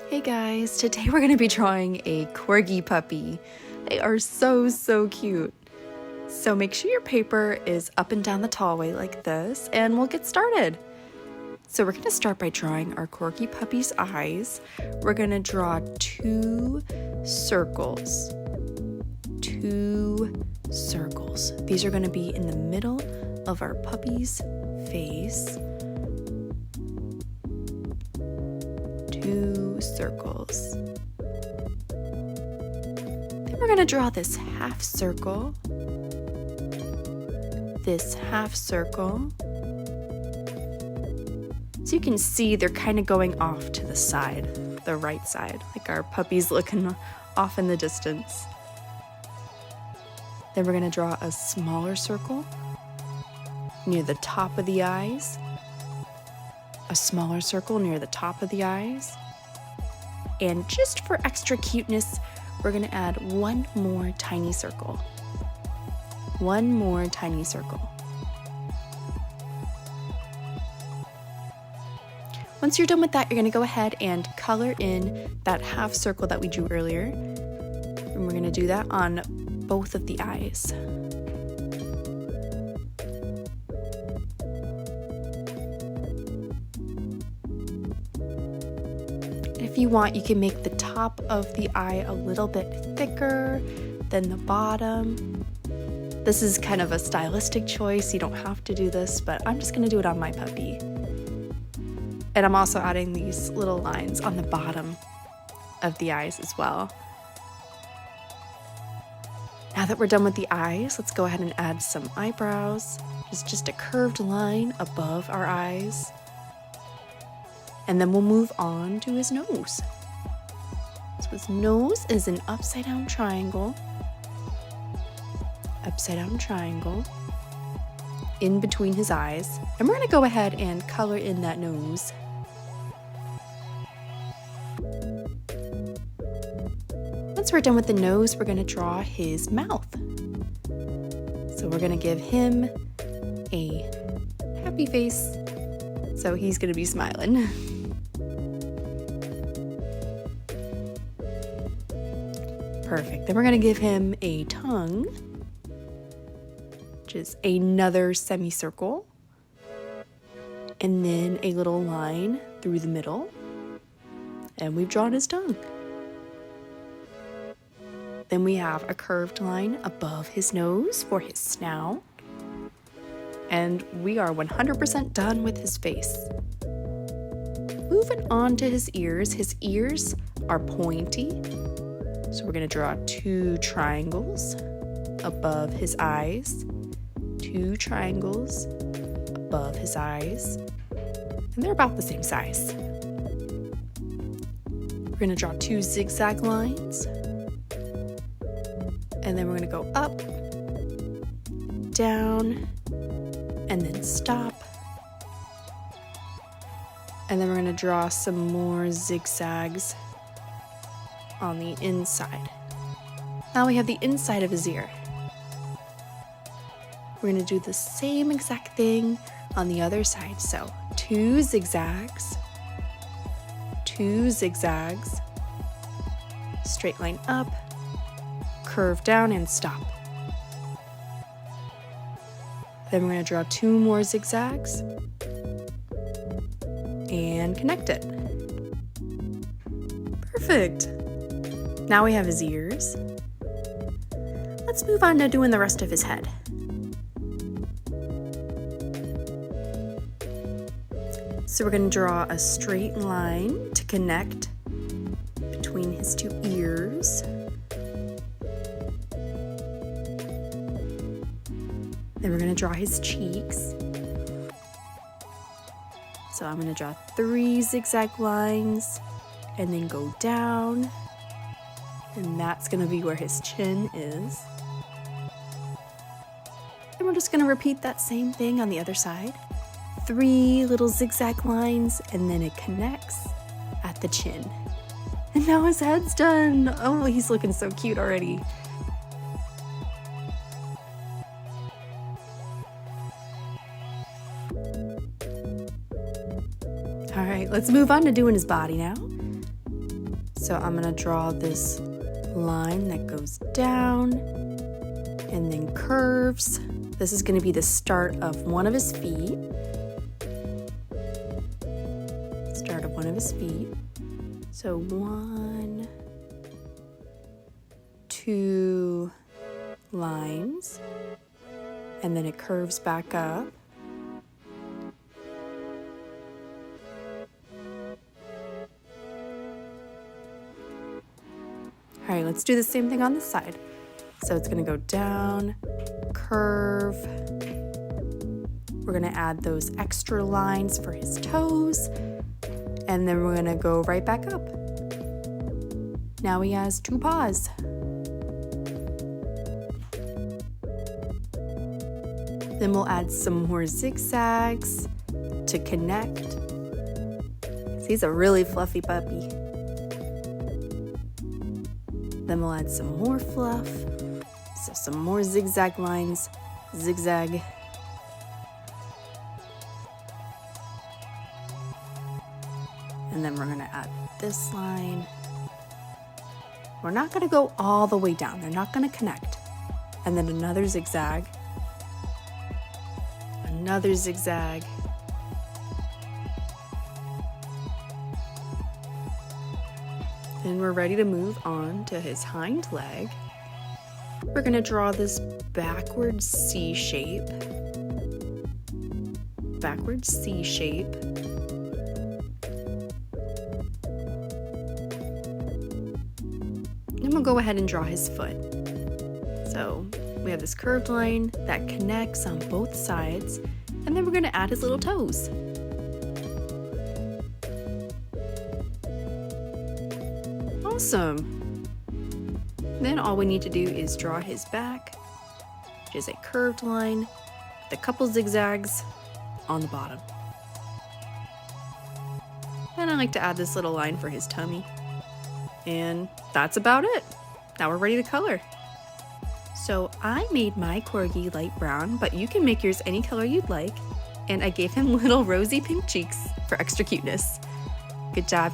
Hey guys, today we're going to be drawing a Corgi puppy. They are so cute. So make sure your paper is up and down the tallway like this, and we'll get started. So we're going to start by drawing our Corgi puppy's eyes. We're going to draw two circles. These are going to be in the middle of our puppy's face. Two circles. Then we're going to draw this half circle. So you can see they're kind of going off to the side, the right side, like our puppy's looking off in the distance. Then we're going to draw a smaller circle near the top of the eyes. A smaller circle near the top of the eyes. And just for extra cuteness, we're going to add one more tiny circle. Once you're done with that, you're going to go ahead and color in that half circle that we drew earlier. And we're going to do that on both of the eyes. If you want, you can make the top of the eye a little bit thicker than the bottom. This is kind of a stylistic choice. You don't have to do this, but I'm just going to do it on my puppy. And I'm also adding these little lines on the bottom of the eyes as well. Now that we're done with the eyes, let's go ahead and add some eyebrows. Just a curved line above our eyes. And then we'll move on to his nose. So his nose is an upside down triangle. In between his eyes. And we're going to go ahead and color in that nose. Once we're done with the nose, we're going to draw his mouth. So we're going to give him a happy face. So he's going to be smiling. Perfect. Then we're going to give him a tongue, which is another semicircle, and then a little line through the middle, and we've drawn his tongue. Then we have a curved line above his nose for his snout, and we are 100% done with his face. Moving on to his ears. His ears are pointy. So we're going to draw two triangles above his eyes. And they're about the same size. We're going to draw two zigzag lines. And then we're going to go up, down, and then stop. And then we're going to draw some more zigzags on the inside. Now we have the inside of his ear. We're going to do the same exact thing on the other side. So two zigzags, straight line up, curve down, and stop. Then we're going to draw two more zigzags and connect it. Perfect. Now we have his ears. Let's move on to doing the rest of his head. So we're going to draw a straight line to connect between his two ears. Then we're going to draw his cheeks. So I'm going to draw 3 zigzag lines and then go down. And that's going to be where his chin is. And we're just going to repeat that same thing on the other side. 3 little zigzag lines, and then it connects at the chin. And now his head's done. Oh, he's looking so cute already. All right, let's move on to doing his body now. So I'm gonna draw this line that goes down and then curves. This is gonna be the start of one of his feet. Start of one of his feet. So 1, 2 lines, and then it curves back up. All right, let's do the same thing on this side. So it's gonna go down, curve. We're gonna add those extra lines for his toes, and then we're gonna go right back up. Now he has 2 paws. Then we'll add some more zigzags to connect. He's a really fluffy puppy. Then we'll add some more fluff. So some more zigzag lines, zigzag. And then we're gonna add this line. We're not gonna go all the way down. They're not gonna connect. And then another zigzag. Another zigzag. Then we're ready to move on to his hind leg. We're gonna draw this backwards C shape. Backwards C shape. Then we'll go ahead and draw his foot. So we have this curved line that connects on both sides, and then we're gonna add his little toes. Awesome. Then all we need to do is draw his back, which is a curved line with a couple zigzags on the bottom. And I like to add this little line for his tummy. And that's about it. Now we're ready to color. So I made my Corgi light brown, but you can make yours any color you'd like. And I gave him little rosy pink cheeks for extra cuteness. Good job,